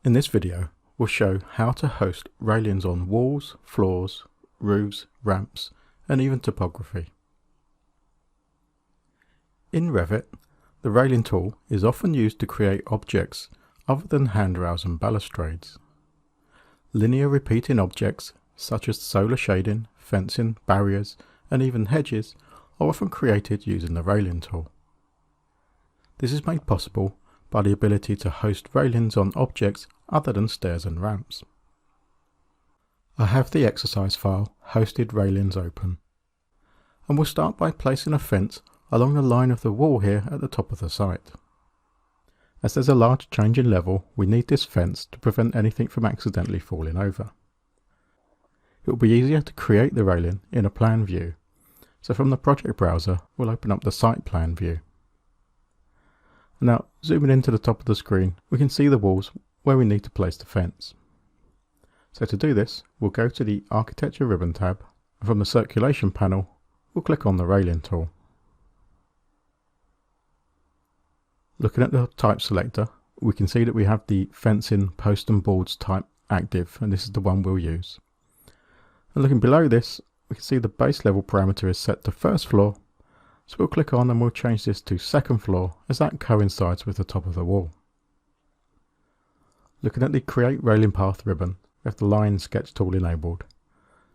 In this video, we'll show how to host railings on walls, floors, roofs, ramps, and even topography. In Revit, the railing tool is often used to create objects other than handrails and balustrades. Linear repeating objects such as solar shading, fencing, barriers, and even hedges are often created using the railing tool. This is made possible by the ability to host railings on objects other than stairs and ramps. I have the exercise file hosted railings open, and we'll start by placing a fence along the line of the wall here at the top of the site. As there's a large change in level, we need this fence to prevent anything from accidentally falling over. It will be easier to create the railing in a plan view, so from the project browser we'll open up the site plan view. Now, zooming into the top of the screen, we can see the walls where we need to place the fence. So to do this, we'll go to the Architecture ribbon tab, and from the Circulation panel, we'll click on the Railing tool. Looking at the type selector, we can see that we have the Fencing Post and Boards type active, and this is the one we'll use. And looking below this, we can see the base level parameter is set to first floor, so we'll click on and we'll change this to second floor as that coincides with the top of the wall. Looking at the Create Railing Path ribbon, we have the Line Sketch tool enabled.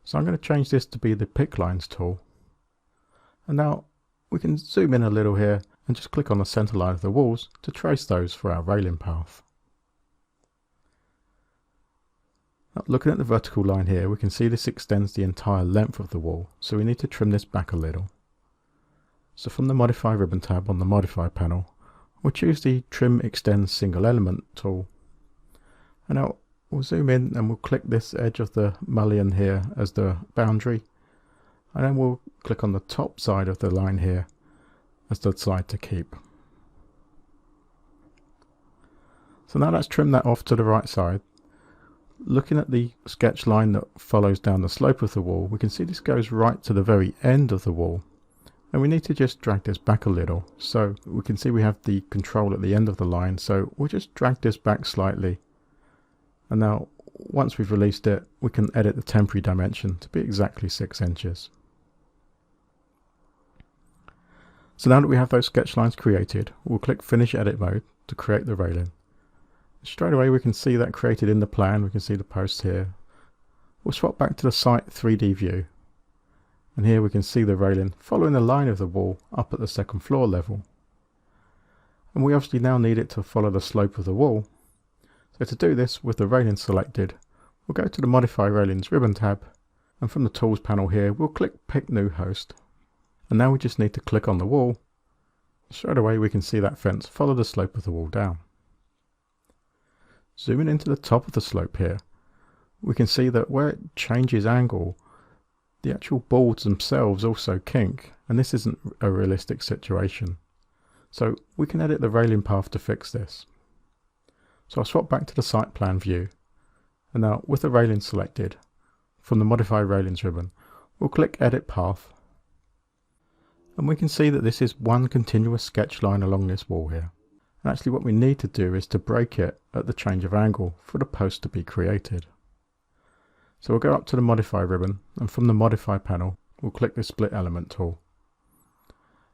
So I'm going to change this to be the Pick Lines tool. And now we can zoom in a little here and just click on the center line of the walls to trace those for our railing path. Now, looking at the vertical line here, we can see this extends the entire length of the wall, so we need to trim this back a little. So from the Modify ribbon tab on the Modify panel, we'll choose the Trim Extend Single Element tool. And now we'll zoom in and we'll click this edge of the mullion here as the boundary. And then we'll click on the top side of the line here as the side to keep. So now let's trim that off to the right side. Looking at the sketch line that follows down the slope of the wall, we can see this goes right to the very end of the wall. And we need to just drag this back a little. So we can see we have the control at the end of the line, so we'll just drag this back slightly. And now once we've released it, we can edit the temporary dimension to be exactly 6 inches. So now that we have those sketch lines created, we'll click Finish Edit Mode to create the railing. Straight away we can see that created in the plan. We can see the post here. We'll swap back to the site 3D view. And here we can see the railing following the line of the wall up at the second floor level. And we obviously now need it to follow the slope of the wall. So to do this, with the railing selected, we'll go to the Modify Railings ribbon tab, and from the Tools panel here we'll click Pick New Host. And now we just need to click on the wall. Straight away we can see that fence follow the slope of the wall down. Zooming into the top of the slope here, we can see that where it changes angle, the actual boards themselves also kink, and this isn't a realistic situation. So we can edit the railing path to fix this. So I'll swap back to the site plan view, and now with the railing selected, from the Modify Railings ribbon, we'll click Edit Path, and we can see that this is one continuous sketch line along this wall here. And actually what we need to do is to break it at the change of angle for the post to be created. So we'll go up to the Modify ribbon, and from the Modify panel we'll click the Split Element tool.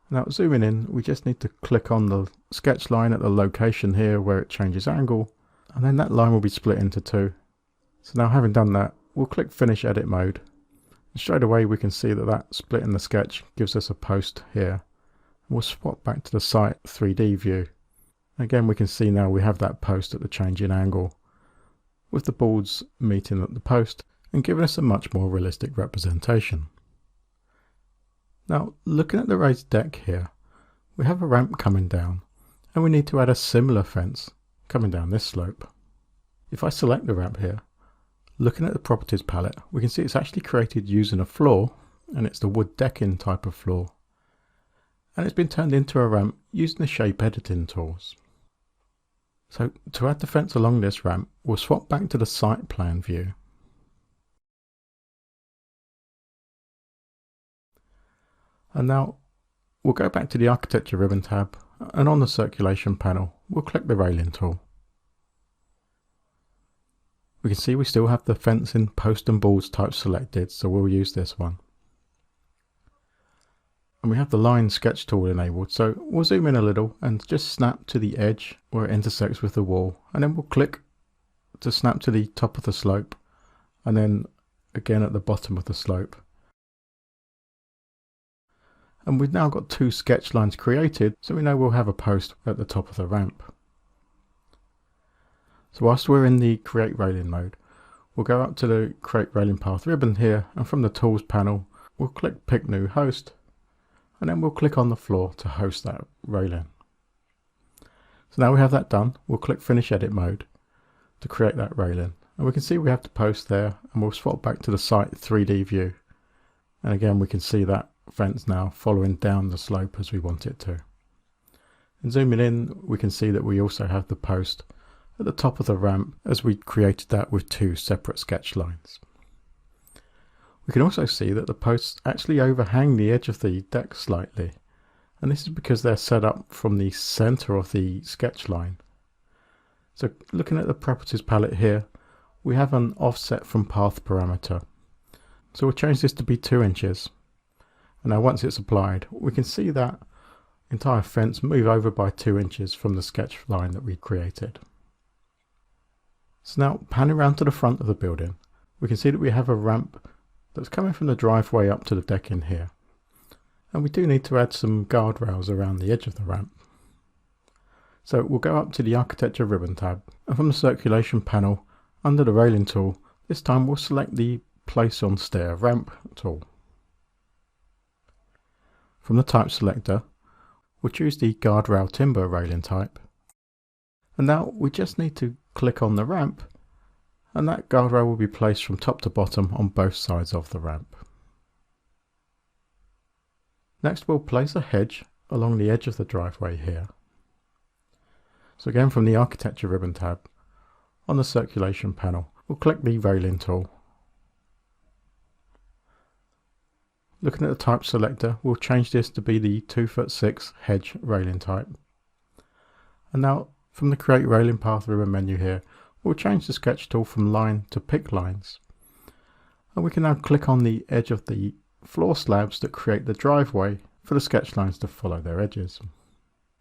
Now zooming in, we just need to click on the sketch line at the location here where it changes angle, and then that line will be split into two. So now having done that, we'll click Finish Edit Mode, and straight away we can see that that split in the sketch gives us a post here. We'll swap back to the site 3D view. Again we can see now we have that post at the change in angle, with the boards meeting at the post and giving us a much more realistic representation. Now looking at the raised deck here, we have a ramp coming down, and we need to add a similar fence coming down this slope. If I select the ramp here, looking at the properties palette, we can see it's actually created using a floor, and it's the wood decking type of floor. And it's been turned into a ramp using the shape editing tools. So to add the fence along this ramp, we'll swap back to the site plan view. And now we'll go back to the Architecture ribbon tab, and on the Circulation panel, we'll click the Railing tool. We can see we still have the fencing post and boards type selected, so we'll use this one. And we have the line sketch tool enabled, so we'll zoom in a little and just snap to the edge where it intersects with the wall, and then we'll click to snap to the top of the slope, and then again at the bottom of the slope. And we've now got two sketch lines created, so we know we'll have a post at the top of the ramp. So whilst we're in the create railing mode, we'll go up to the create railing path ribbon here, and from the tools panel we'll click pick new host, and then we'll click on the floor to host that railing. So now we have that done, we'll click finish edit mode to create that railing, and we can see we have the post there, and we'll swap back to the site 3D view, and again we can see that fence now following down the slope as we want it to. And zooming in, we can see that we also have the post at the top of the ramp, as we created that with two separate sketch lines. We can also see that the posts actually overhang the edge of the deck slightly, and this is because they're set up from the center of the sketch line. So looking at the properties palette here, we have an offset from path parameter. So we'll change this to be 2 inches. And now once it's applied, we can see that entire fence move over by 2 inches from the sketch line that we created. So now panning around to the front of the building, we can see that we have a ramp that's coming from the driveway up to the deck in here. And we do need to add some guardrails around the edge of the ramp. So we'll go up to the architecture ribbon tab, and from the circulation panel under the railing tool, this time we'll select the place on stair ramp tool. From the type selector, we'll choose the guardrail timber railing type. And now we just need to click on the ramp, and that guardrail will be placed from top to bottom on both sides of the ramp. Next we'll place a hedge along the edge of the driveway here. So again, from the architecture ribbon tab, on the circulation panel, we'll click the railing tool. Looking at the type selector, we'll change this to be the 2'6" hedge railing type. And now from the create railing path ribbon menu here, we'll change the sketch tool from line to pick lines. And we can now click on the edge of the floor slabs that create the driveway for the sketch lines to follow their edges.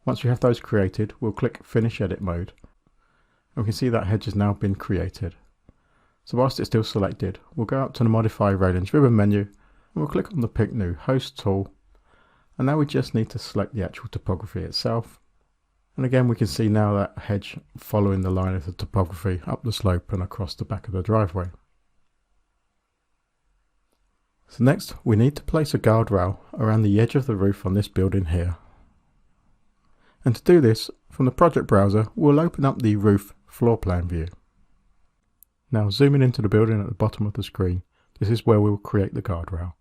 Once we have those created, we'll click finish edit mode, and we can see that hedge has now been created. So whilst it's still selected, we'll go up to the modify railings ribbon menu, and we'll click on the pick new host tool, and now we just need to select the actual topography itself. And again, we can see now that hedge following the line of the topography up the slope and across the back of the driveway. So next we need to place a guardrail around the edge of the roof on this building here. And to do this, from the project browser, we'll open up the roof floor plan view. Now zooming into the building at the bottom of the screen, this is where we'll create the guardrail.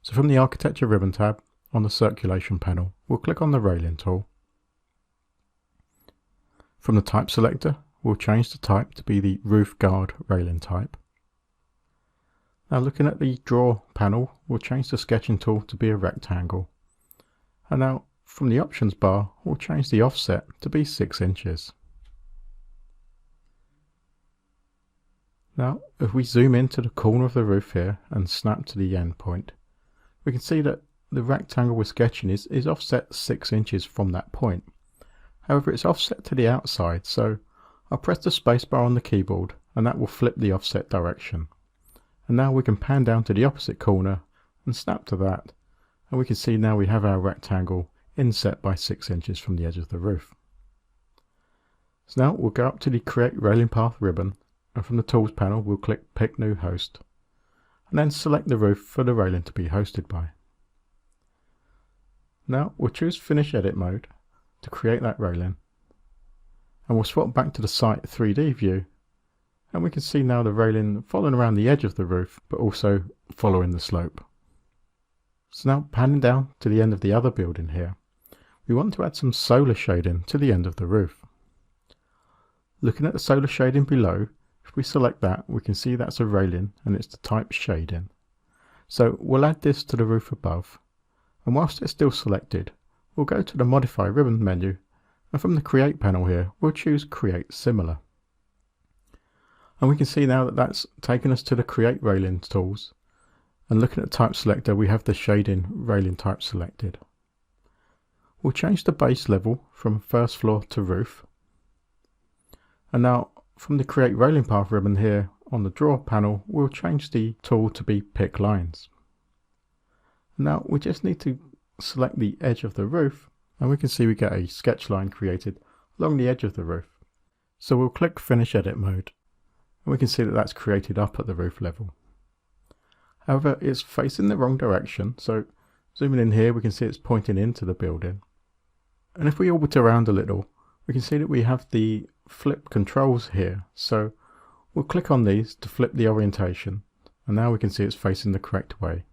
So from the architecture ribbon tab on the circulation panel, we'll click on the railing tool. From the type selector, we'll change the type to be the roof guard railing type. Now looking at the draw panel, we'll change the sketching tool to be a rectangle. And now from the options bar, we'll change the offset to be 6 inches. Now if we zoom into the corner of the roof here and snap to the end point, we can see that the rectangle we're sketching is offset 6 inches from that point. However, it's offset to the outside, so I'll press the spacebar on the keyboard and that will flip the offset direction. And now we can pan down to the opposite corner and snap to that, and we can see now we have our rectangle inset by 6 inches from the edge of the roof. So now we'll go up to the create railing path ribbon, and from the tools panel we'll click pick new host, and then select the roof for the railing to be hosted by. Now we'll choose finish edit mode to create that railing, and we'll swap back to the site 3D view, and we can see now the railing following around the edge of the roof but also following the slope. So now panning down to the end of the other building here, we want to add some solar shading to the end of the roof. Looking at the solar shading below, if we select that, we can see that's a railing and it's the type shading. So we'll add this to the roof above, and whilst it's still selected, we'll go to the modify ribbon menu, and from the create panel here we'll choose create similar. And we can see now that that's taken us to the Create Railings tools. And looking at the type selector, we have the shading railing type selected. We'll change the base level from first floor to roof. And now from the Create Railing Path ribbon here on the Draw panel, we'll change the tool to be Pick Lines. Now we just need to select the edge of the roof, and we can see we get a sketch line created along the edge of the roof. So we'll click Finish Edit Mode, and we can see that that's created up at the roof level. However, it's facing the wrong direction, so zooming in here we can see it's pointing into the building. And if we orbit around a little, we can see that we have the flip controls here, so we'll click on these to flip the orientation, and now we can see it's facing the correct way.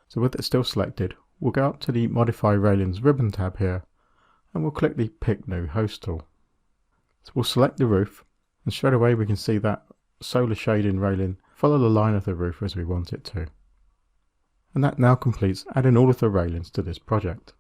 So with it still selected, we'll go up to the Modify Railings ribbon tab here, and we'll click the Pick New Host tool. So we'll select the roof, and straight away we can see that solar shading railing follow the line of the roof as we want it to. And that now completes adding all of the railings to this project.